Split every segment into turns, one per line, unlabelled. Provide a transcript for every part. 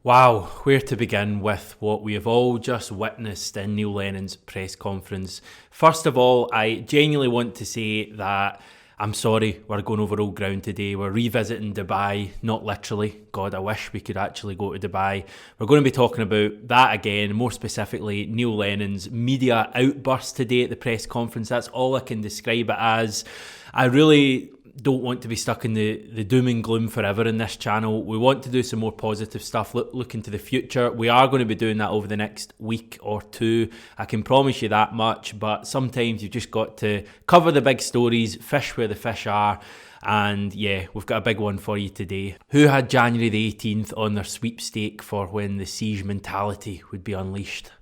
Wow, where to begin with what we have all just witnessed in Neil Lennon's press conference. First of all, I genuinely want to say that I'm sorry we're going over old ground today. We're revisiting Dubai, not literally. God, I wish we could actually go to Dubai. We're going to be talking about that again, more specifically Neil Lennon's media outburst today at the press conference. That's all I can describe it as. I really don't want to be stuck in the doom and gloom forever in this channel. We want to do some more positive stuff, look into the future. We are going to be doing that over the next week or two. I can promise you that much, but sometimes you've just got to cover the big stories, fish where the fish are. And yeah, we've got a big one for you today. Who had January the 18th on their sweepstake for when the siege mentality would be unleashed?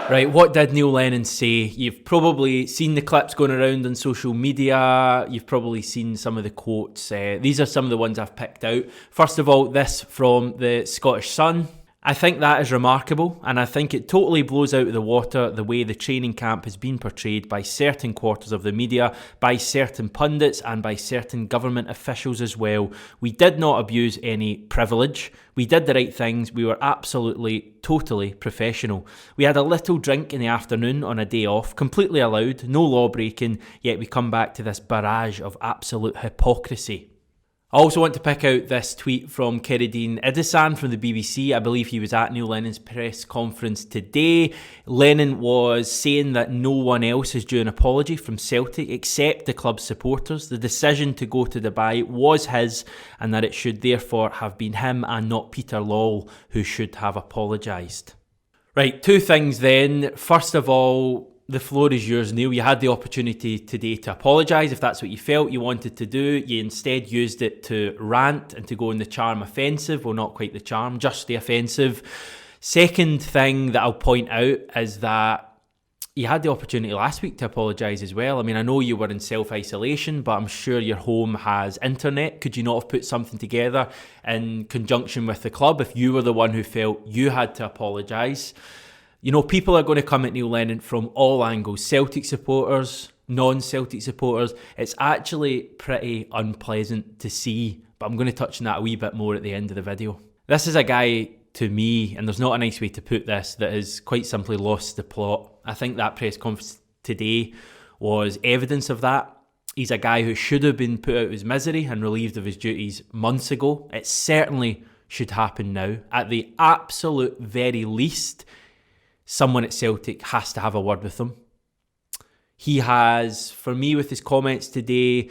Right, what did Neil Lennon say? You've probably seen the clips going around on social media. You've probably seen some of the quotes. These are some of the ones I've picked out. First of all, this from the Scottish Sun. I think that is remarkable, and I think it totally blows out of the water the way the training camp has been portrayed by certain quarters of the media, by certain pundits, and by certain government officials as well. We did not abuse any privilege. We did the right things. We were absolutely, totally professional. We had a little drink in the afternoon on a day off, completely allowed, no law breaking, yet we come back to this barrage of absolute hypocrisy. I also want to pick out this tweet from Keridine Idisan from the BBC. I believe he was at Neil Lennon's press conference today. Lennon was saying that no one else is due an apology from Celtic except the club's supporters. The decision to go to Dubai was his, and that it should therefore have been him and not Peter Lawwell who should have apologised. Right, two things then. First of all, the floor is yours, Neil. You had the opportunity today to apologise if that's what you felt you wanted to do. You instead used it to rant and to go in the charm offensive. Well, not quite the charm, just the offensive. Second thing that I'll point out is that you had the opportunity last week to apologise as well. I mean, I know you were in self-isolation, but I'm sure your home has internet. Could you not have put something together in conjunction with the club if you were the one who felt you had to apologise? You know, people are going to come at Neil Lennon from all angles. Celtic supporters, non-Celtic supporters. It's actually pretty unpleasant to see, but I'm going to touch on that a wee bit more at the end of the video. This is a guy, to me, and there's not a nice way to put this, that has quite simply lost the plot. I think that press conference today was evidence of that. He's a guy who should have been put out of his misery and relieved of his duties months ago. It certainly should happen now. At the absolute very least, someone at Celtic has to have a word with him. He has, for me, with his comments today,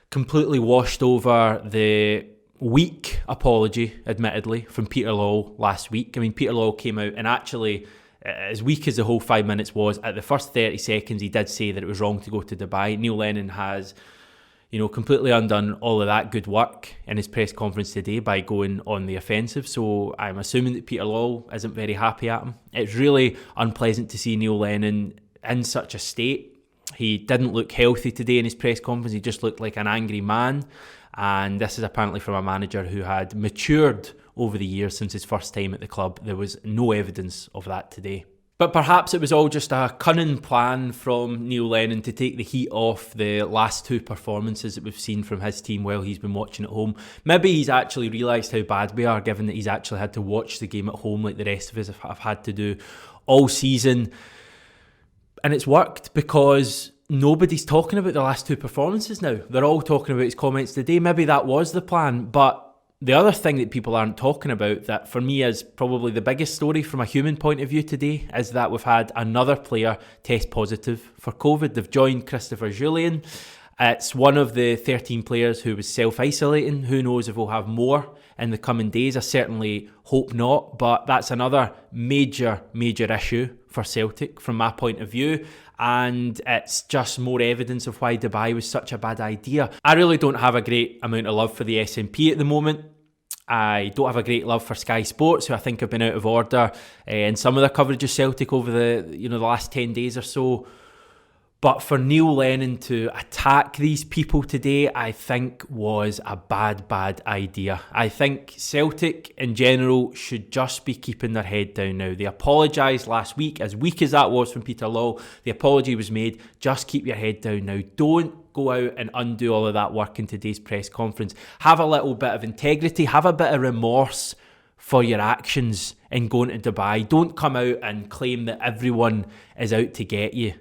completely washed over the weak apology, admittedly, from Peter Lawwell last week. I mean, Peter Lawwell came out and actually, as weak as the whole 5 minutes was, at the first 30 seconds, he did say that it was wrong to go to Dubai. Neil Lennon has, completely undone all of that good work in his press conference today by going on the offensive. So I'm assuming that Peter Lawwell isn't very happy at him. It's really unpleasant to see Neil Lennon in such a state. He didn't look healthy today in his press conference. He just looked like an angry man. And this is apparently from a manager who had matured over the years since his first time at the club. There was no evidence of that today. But perhaps it was all just a cunning plan from Neil Lennon to take the heat off the last two performances that we've seen from his team while he's been watching at home. Maybe he's actually realised how bad we are, given that he's actually had to watch the game at home like the rest of us have had to do all season. And it's worked because nobody's talking about the last two performances now. They're all talking about his comments today. Maybe that was the plan, but the other thing that people aren't talking about, that for me is probably the biggest story from a human point of view today, is that we've had another player test positive for COVID. They've joined Christopher Jullien. It's one of the 13 players who was self-isolating. Who knows if we'll have more in the coming days? I certainly hope not, but that's another major issue for Celtic from my point of view. And it's just more evidence of why Dubai was such a bad idea. I really don't have a great amount of love for the SNP at the moment. I don't have a great love for Sky Sports, who I think have been out of order in some of their coverage of Celtic over the last 10 days or so. But for Neil Lennon to attack these people today, I think was a bad idea. I think Celtic in general should just be keeping their head down now. They apologised last week, as weak as that was from Peter Lawwell. The apology was made. Just keep your head down now. Don't go out and undo all of that work in today's press conference. Have a little bit of integrity, have a bit of remorse for your actions in going to Dubai. Don't come out and claim that everyone is out to get you.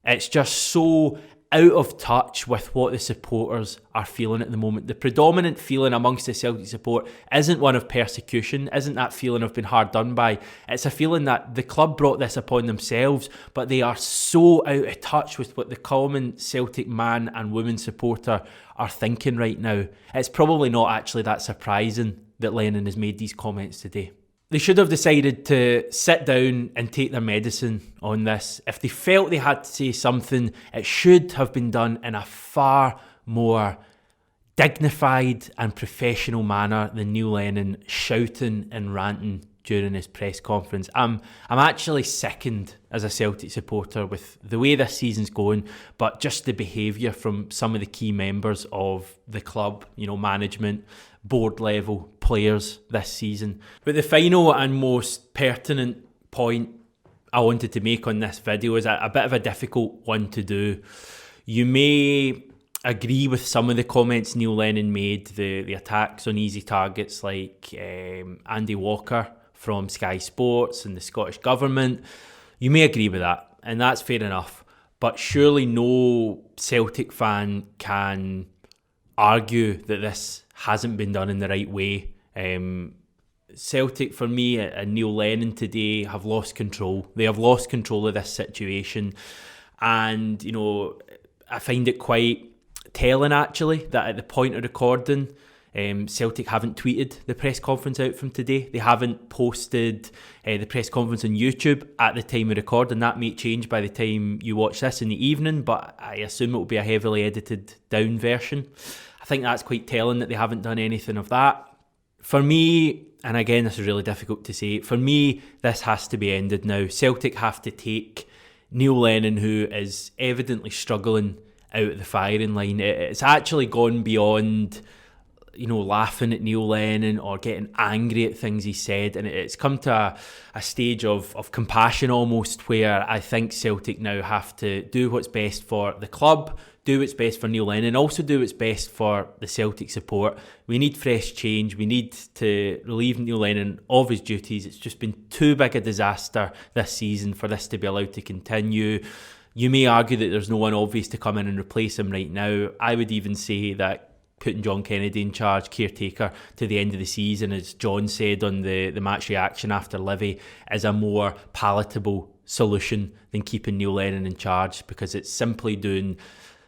It's just so out of touch with what the supporters are feeling at the moment. The predominant feeling amongst the Celtic support isn't one of persecution, isn't that feeling of being hard done by. It's a feeling that the club brought this upon themselves, but they are so out of touch with what the common Celtic man and woman supporter are thinking right now. It's probably not actually that surprising that Lennon has made these comments today. They should have decided to sit down and take their medicine on this. If they felt they had to say something, it should have been done in a far more dignified and professional manner than Neil Lennon shouting and ranting during his press conference. I'm actually sickened as a Celtic supporter with the way this season's going, but just the behaviour from some of the key members of the club, management, board level players this season. But the final and most pertinent point I wanted to make on this video is a bit of a difficult one to do. You may agree with some of the comments Neil Lennon made, the attacks on easy targets like Andy Walker from Sky Sports and the Scottish Government. You may agree with that, and that's fair enough. But surely no Celtic fan can argue that this hasn't been done in the right way. Celtic, for me, and Neil Lennon today have lost control. They have lost control of this situation. And, I find it quite telling, actually, that at the point of recording, Celtic haven't tweeted the press conference out from today. They haven't posted the press conference on YouTube at the time of recording. That may change by the time you watch this in the evening, but I assume it will be a heavily edited down version. I think that's quite telling that they haven't done anything of that. For me, and again, this is really difficult to say, for me, this has to be ended now. Celtic have to take Neil Lennon, who is evidently struggling, out of the firing line. It's actually gone beyond laughing at Neil Lennon or getting angry at things he said, and it's come to a stage of compassion almost, where I think Celtic now have to do what's best for the club, do what's best for Neil Lennon, also do what's best for the Celtic support. We need fresh change. We need to relieve Neil Lennon of his duties. It's just been too big a disaster this season for this to be allowed to continue. You may argue that there's no one obvious to come in and replace him right now. I would even say that putting John Kennedy in charge, caretaker, to the end of the season, as John said on the match reaction after Livy, is a more palatable solution than keeping Neil Lennon in charge, because it's simply doing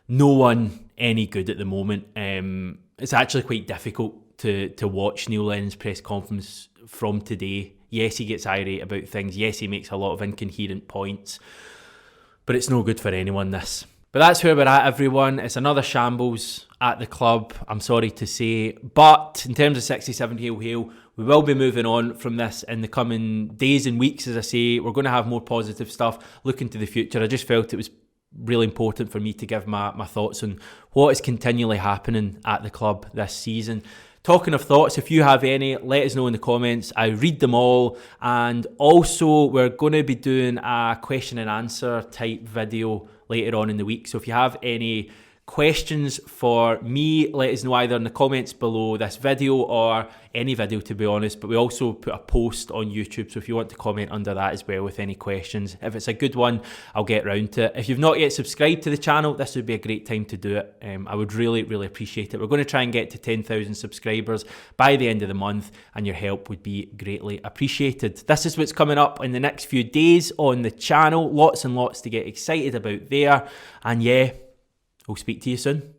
no one any good at the moment. It's actually quite difficult to watch Neil Lennon's press conference from today. Yes, he gets irate about things. Yes, he makes a lot of incoherent points, but it's no good for anyone, this. But that's where we're at, everyone. It's another shambles at the club, I'm sorry to say. But in terms of 67 Hail Hail, we will be moving on from this in the coming days and weeks. As I say, we're going to have more positive stuff looking to the future. I just felt it was really important for me to give my thoughts on what is continually happening at the club this season. Talking of thoughts, if you have any, let us know in the comments. I read them all. And also, we're going to be doing a question and answer type video later on in the week. So if you have any questions for me, let us know either in the comments below this video or any video, to be honest. But we also put a post on YouTube, so if you want to comment under that as well with any questions, if it's a good one, I'll get round to it. If you've not yet subscribed to the channel, this would be a great time to do it. I would really appreciate it. We're going to try and get to 10,000 subscribers by the end of the month, and your help would be greatly appreciated. This is what's coming up in the next few days on the channel. Lots and lots to get excited about there. And yeah, we'll speak to you soon.